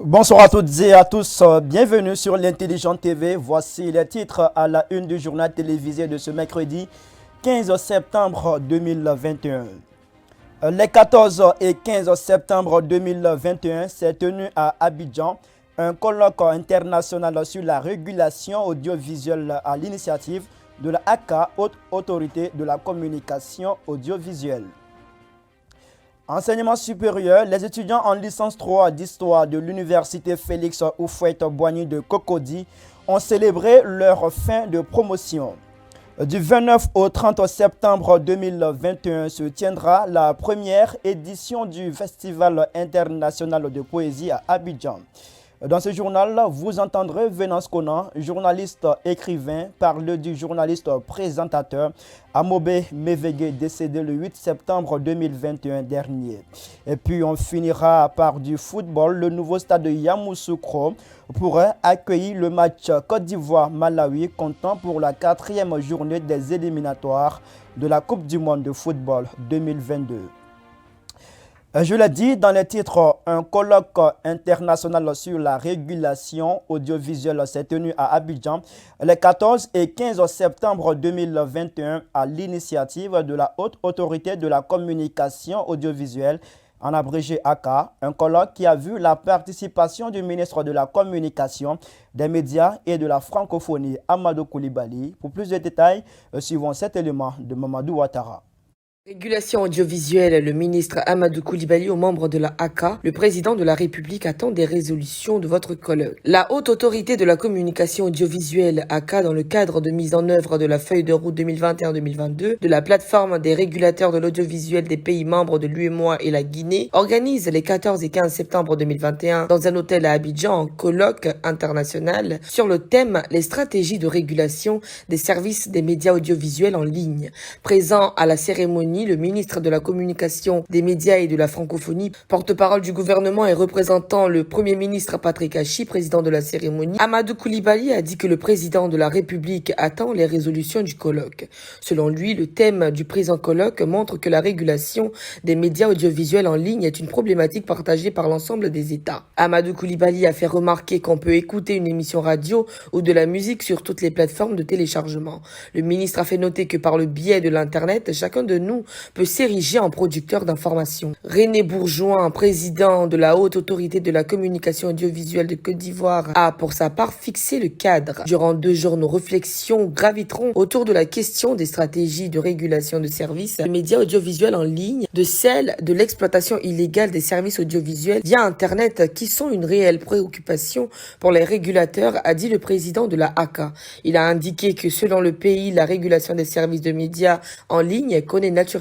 Bonsoir à toutes et à tous, bienvenue sur l'Intelligente TV. Voici les titres à la une du journal télévisé de ce mercredi 15 septembre 2021. Les 14 et 15 septembre 2021 s'est tenu à Abidjan un colloque international sur la régulation audiovisuelle à l'initiative de la ACA, Haute Autorité de la Communication Audiovisuelle. Enseignement supérieur, les étudiants en licence 3 d'histoire de l'université Félix Houphouët-Boigny de Cocody ont célébré leur fin de promotion. Du 29 au 30 septembre 2021 se tiendra la première édition du Festival international de poésie à Abidjan. Dans ce journal, vous entendrez Venance Conan, journaliste écrivain, parler du journaliste présentateur Amobe Mevegue, décédé le 8 septembre 2021 dernier. Et puis on finira par du football. Le nouveau stade de Yamoussoukro pourrait accueillir le match Côte d'Ivoire-Malawi comptant pour la 4e journée des éliminatoires de la Coupe du monde de football 2022. Je l'ai dit dans les titres, un colloque international sur la régulation audiovisuelle s'est tenu à Abidjan les 14 et 15 septembre 2021 à l'initiative de la Haute Autorité de la Communication Audiovisuelle, en abrégé ACA, un colloque qui a vu la participation du ministre de la Communication, des médias et de la francophonie, Amadou Koulibaly. Pour plus de détails, suivons cet élément de Mamadou Ouattara. Régulation audiovisuelle, le ministre Amadou Koulibaly aux membres de la ACA, le président de la République attend des résolutions de votre colloque. La Haute Autorité de la Communication Audiovisuelle ACA, dans le cadre de mise en œuvre de la feuille de route 2021-2022 de la plateforme des régulateurs de l'audiovisuel des pays membres de l'UEMOA et la Guinée, organise les 14 et 15 septembre 2021 dans un hôtel à Abidjan un colloque international sur le thème « Les stratégies de régulation des services des médias audiovisuels en ligne ». Présent à la cérémonie, le ministre de la Communication, des médias et de la francophonie, porte-parole du gouvernement et représentant le Premier ministre Patrick Hachi, président de la cérémonie, Amadou Koulibaly a dit que le président de la République attend les résolutions du colloque. Selon lui, le thème du présent colloque montre que la régulation des médias audiovisuels en ligne est une problématique partagée par l'ensemble des États. Amadou Koulibaly a fait remarquer qu'on peut écouter une émission radio ou de la musique sur toutes les plateformes de téléchargement. Le ministre a fait noter que par le biais de l'Internet, chacun de nous peut s'ériger en producteur d'informations. René Bourgeois, président de la Haute Autorité de la Communication Audiovisuelle de Côte d'Ivoire, a pour sa part fixé le cadre. Durant 2 jours, nos réflexions graviteront autour de la question des stratégies de régulation de services de médias audiovisuels en ligne, de celle de l'exploitation illégale des services audiovisuels via Internet qui sont une réelle préoccupation pour les régulateurs, a dit le président de la ACA. Il a indiqué que selon le pays, la régulation des services de médias en ligne connaît naturellement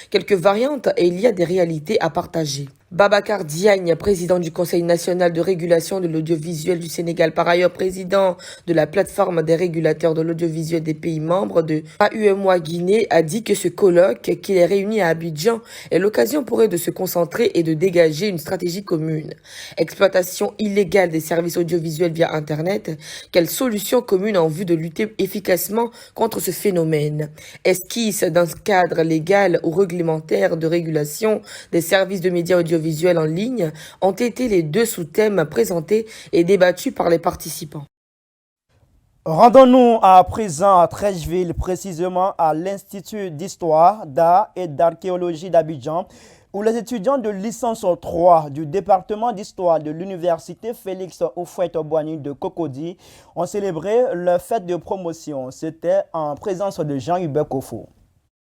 quelques variantes et il y a des réalités à partager. Babacar Diagne, président du Conseil national de régulation de l'audiovisuel du Sénégal, par ailleurs président de la plateforme des régulateurs de l'audiovisuel des pays membres de AUMOA Guinée, a dit que ce colloque qui est réuni à Abidjan est l'occasion pour eux de se concentrer et de dégager une stratégie commune. Exploitation illégale des services audiovisuels via Internet, quelle solution commune en vue de lutter efficacement contre ce phénomène? Esquisse d'un cadre légal ou réglementaire de régulation des services de médias audiovisuels en ligne ont été les 2 sous-thèmes présentés et débattus par les participants. Rendons-nous à présent à Treichville, précisément à l'Institut d'Histoire, d'Art et d'Archéologie d'Abidjan, où les étudiants de licence 3 du département d'Histoire de l'université Félix Houphouët-Boigny de Cocody ont célébré leur fête de promotion. C'était en présence de Jean-Hubert Kofo.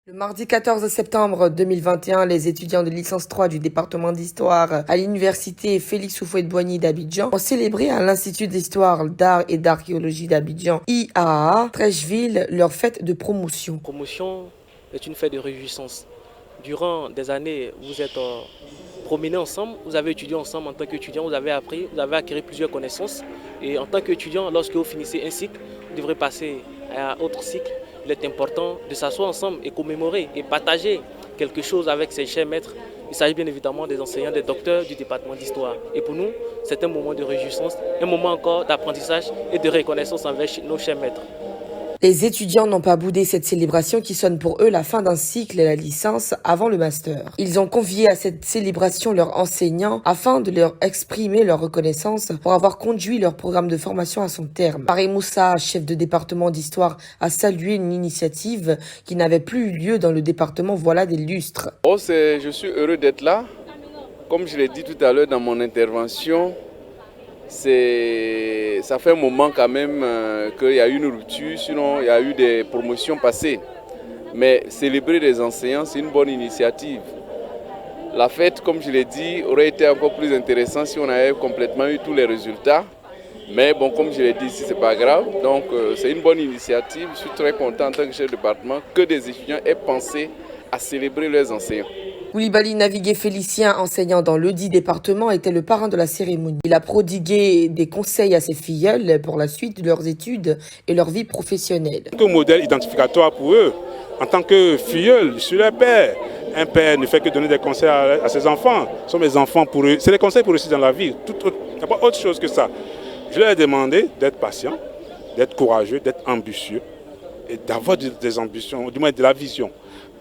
Le mardi 14 septembre 2021, les étudiants de licence 3 du département d'histoire à l'université Félix Houphouët-Boigny d'Abidjan ont célébré à l'Institut d'histoire, d'art et d'archéologie d'Abidjan, IAA, Treichville, leur fête de promotion. Promotion est une fête de réjouissance. Durant des années, vous êtes promenés ensemble, vous avez étudié ensemble en tant qu'étudiant, vous avez appris, vous avez acquis plusieurs connaissances. Et en tant qu'étudiant, lorsque vous finissez un cycle, vous devrez passer à un autre cycle. Il est important de s'asseoir ensemble et commémorer et partager quelque chose avec ses chers maîtres Il s'agit bien évidemment des enseignants, des docteurs du département d'histoire. Et pour nous, c'est un moment de réjouissance, un moment encore d'apprentissage et de reconnaissance envers nos chers maîtres. Les étudiants n'ont pas boudé cette célébration qui sonne pour eux la fin d'un cycle et la licence avant le master. Ils ont convié à cette célébration leurs enseignants afin de leur exprimer leur reconnaissance pour avoir conduit leur programme de formation à son terme. Paris Moussa, chef de département d'histoire, a salué une initiative qui n'avait plus eu lieu dans le département voilà des lustres. Je suis heureux d'être là. Comme je l'ai dit tout à l'heure dans mon intervention, ça fait un moment quand même qu'il y a eu une rupture, sinon il y a eu des promotions passées. Mais célébrer les enseignants, c'est une bonne initiative. La fête, comme je l'ai dit, aurait été encore plus intéressante si on avait complètement eu tous les résultats. Mais bon, comme je l'ai dit ici, c'est pas grave. Donc c'est une bonne initiative. Je suis très content en tant que chef de département que des étudiants aient pensé à célébrer leurs enseignants. Koulibaly Navigué Félicien, enseignant dans le dit département, était le parrain de la cérémonie. Il a prodigué des conseils à ses filleuls pour la suite de leurs études et leur vie professionnelle. Un modèle identificatoire pour eux, en tant que filleul, je suis leur père. Un père ne fait que donner des conseils à ses enfants. Ce sont mes enfants pour eux. C'est des conseils pour réussir dans la vie. Il n'y a pas autre chose que ça. Je leur ai demandé d'être patient, d'être courageux, d'être ambitieux et d'avoir des ambitions, du moins de la vision.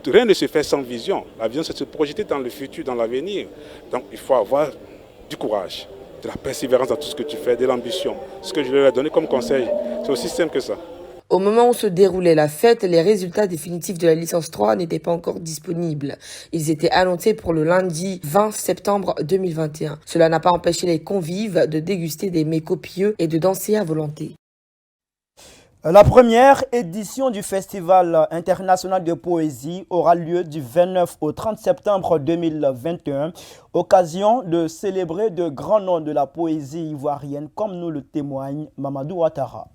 Rien ne se fait sans vision. La vision, c'est se projeter dans le futur, dans l'avenir. Donc, il faut avoir du courage, de la persévérance dans tout ce que tu fais, de l'ambition. Ce que je leur ai donné comme conseil, c'est aussi simple que ça. Au moment où se déroulait la fête, les résultats définitifs de la licence 3 n'étaient pas encore disponibles. Ils étaient annoncés pour le lundi 20 septembre 2021. Cela n'a pas empêché les convives de déguster des mets copieux et de danser à volonté. La première édition du Festival international de poésie aura lieu du 29 au 30 septembre 2021, occasion de célébrer de grands noms de la poésie ivoirienne, comme nous le témoigne Mamadou Ouattara.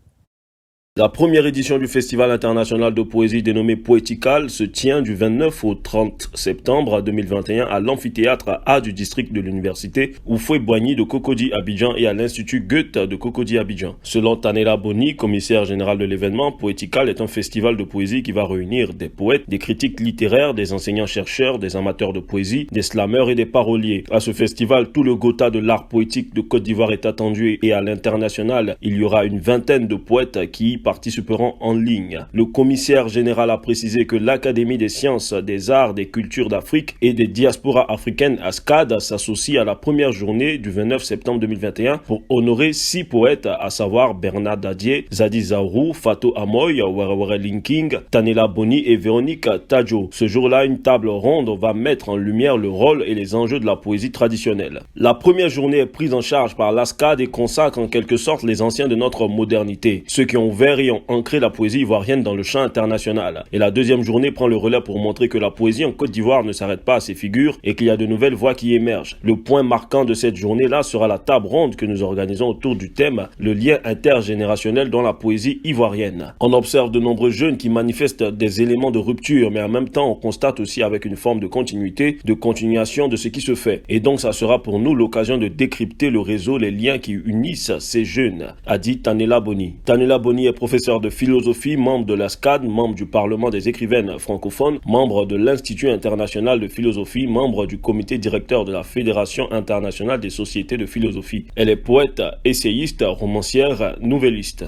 La première édition du Festival international de poésie dénommé Poétical se tient du 29 au 30 septembre 2021 à l'amphithéâtre A du district de l'université Houphouët-Boigny de Cocody Abidjan et à l'Institut Goethe de Cocody Abidjan. Selon Tanela Boni, commissaire général de l'événement, Poétical est un festival de poésie qui va réunir des poètes, des critiques littéraires, des enseignants-chercheurs, des amateurs de poésie, des slameurs et des paroliers. À ce festival, tout le Gotha de l'art poétique de Côte d'Ivoire est attendu et à l'international, il y aura une vingtaine de poètes qui participeront en ligne. Le commissaire général a précisé que l'Académie des sciences, des arts, des cultures d'Afrique et des diasporas africaines ASCAD s'associe à la première journée du 29 septembre 2021 pour honorer 6 poètes, à savoir Bernard Dadier, Zadi Zaourou, Fatou Amoy, Were Linking, Tanela Boni et Véronique Tadjo. Ce jour-là, une table ronde va mettre en lumière le rôle et les enjeux de la poésie traditionnelle. La première journée est prise en charge par l'ASCAD et consacre en quelque sorte les anciens de notre modernité, ceux qui ont ouvert et ont ancré la poésie ivoirienne dans le champ international. Et la deuxième journée prend le relais pour montrer que la poésie en Côte d'Ivoire ne s'arrête pas à ses figures et qu'il y a de nouvelles voix qui émergent. Le point marquant de cette journée-là sera la table ronde que nous organisons autour du thème « Le lien intergénérationnel dans la poésie ivoirienne ». On observe de nombreux jeunes qui manifestent des éléments de rupture, mais en même temps on constate aussi avec une forme de continuité, de continuation de ce qui se fait. Et donc ça sera pour nous l'occasion de décrypter le réseau, les liens qui unissent ces jeunes, a dit Tanela Boni. Tanela Boni est professeur de philosophie, membre de l'ASCAD, membre du Parlement des écrivaines francophones, membre de l'Institut international de philosophie, membre du comité directeur de la Fédération internationale des sociétés de philosophie. Elle est poète, essayiste, romancière, nouvelliste.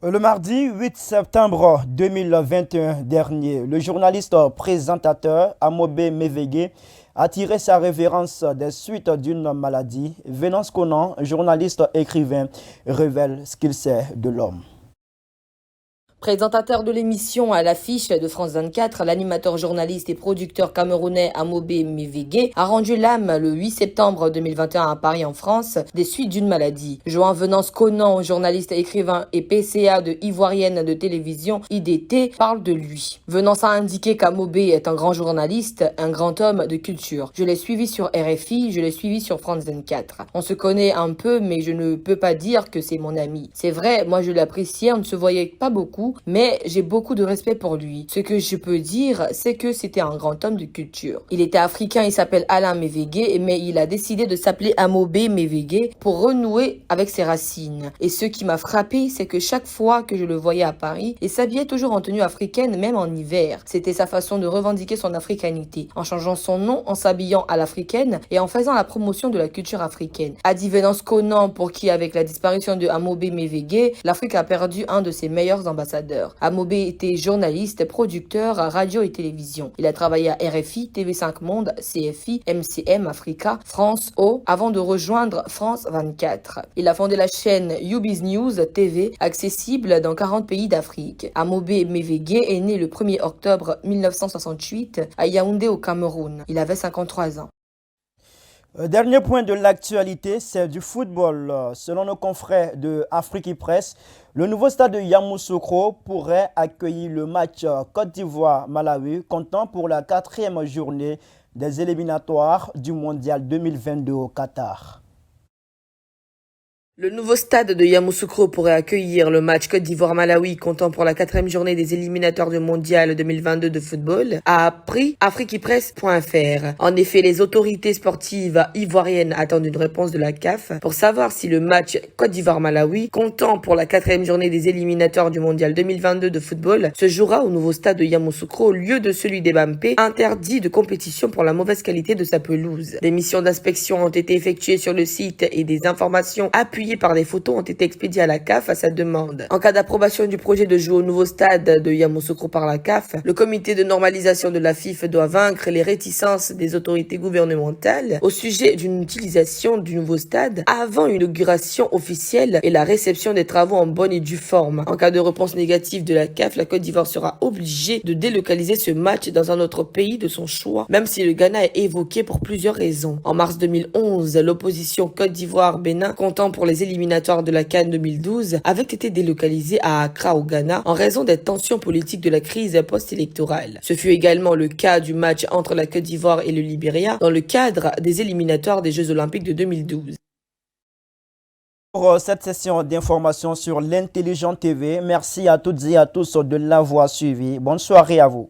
Le mardi 8 septembre 2021 dernier, le journaliste présentateur Amobe Mevegue a tiré sa révérence des suites d'une maladie. Venance Conan, journaliste écrivain, révèle ce qu'il sait de l'homme. Présentateur de l'émission à l'affiche de France 24, l'animateur journaliste et producteur camerounais Amobe Mevegue a rendu l'âme le 8 septembre 2021 à Paris en France des suites d'une maladie. Joan Venance Conan, journaliste, écrivain et PCA de Ivoirienne de télévision IDT, parle de lui. Venance a indiqué qu'Amobe est un grand journaliste, un grand homme de culture. Je l'ai suivi sur RFI, je l'ai suivi sur France 24. On se connaît un peu, mais je ne peux pas dire que c'est mon ami. C'est vrai, moi je l'appréciais, on ne se voyait pas beaucoup, tout, mais j'ai beaucoup de respect pour lui. Ce que je peux dire, c'est que c'était un grand homme de culture. Il était africain, il s'appelle Alain Mévégué, mais il a décidé de s'appeler Amobé Mévégué pour renouer avec ses racines. Et ce qui m'a frappé, c'est que chaque fois que je le voyais à Paris, il s'habillait toujours en tenue africaine, même en hiver. C'était sa façon de revendiquer son africanité, en changeant son nom, en s'habillant à l'africaine et en faisant la promotion de la culture africaine. Adi Venance Conan, pour qui, avec la disparition de Amobé Mévégué, l'Afrique a perdu un de ses meilleurs ambassadeurs. Amobé était journaliste, producteur à radio et télévision. Il a travaillé à RFI, TV5 Monde, CFI, MCM Africa, France O, avant de rejoindre France 24. Il a fondé la chaîne UBiz News TV, accessible dans 40 pays d'Afrique. Amobé Mévégué est né le 1er octobre 1968 à Yaoundé au Cameroun. Il avait 53 ans. Dernier point de l'actualité, c'est du football. Selon nos confrères de Afrique Presse, le nouveau stade de Yamoussoukro pourrait accueillir le match Côte d'Ivoire-Malawi, comptant pour la 4e journée des éliminatoires du Mondial 2022 au Qatar. Le nouveau stade de Yamoussoukro pourrait accueillir le match Côte d'Ivoire-Malawi comptant pour la 4e journée des éliminatoires du Mondial 2022 de football, a appris afriquipresse.fr. En effet, les autorités sportives ivoiriennes attendent une réponse de la CAF pour savoir si le match Côte d'Ivoire-Malawi comptant pour la 4e journée des éliminatoires du Mondial 2022 de football se jouera au nouveau stade de Yamoussoukro au lieu de celui d'Ebampé, interdit de compétition pour la mauvaise qualité de sa pelouse. Des missions d'inspection ont été effectuées sur le site et des informations appuyées par des photos ont été expédiées à la CAF à sa demande. En cas d'approbation du projet de jouer au nouveau stade de Yamoussoukro par la CAF, le comité de normalisation de la FIFA doit vaincre les réticences des autorités gouvernementales au sujet d'une utilisation du nouveau stade avant une inauguration officielle et la réception des travaux en bonne et due forme. En cas de réponse négative de la CAF, la Côte d'Ivoire sera obligée de délocaliser ce match dans un autre pays de son choix, même si le Ghana est évoqué pour plusieurs raisons. En mars 2011, l'opposition Côte d'Ivoire-Bénin, comptant pour les éliminatoires de la CAN 2012, avait été délocalisée à Accra au Ghana en raison des tensions politiques de la crise post-électorale. Ce fut également le cas du match entre la Côte d'Ivoire et le Libéria dans le cadre des éliminatoires des Jeux Olympiques de 2012. Pour cette session d'information sur l'Intelligent TV, merci à toutes et à tous de l'avoir suivi. Bonne soirée à vous.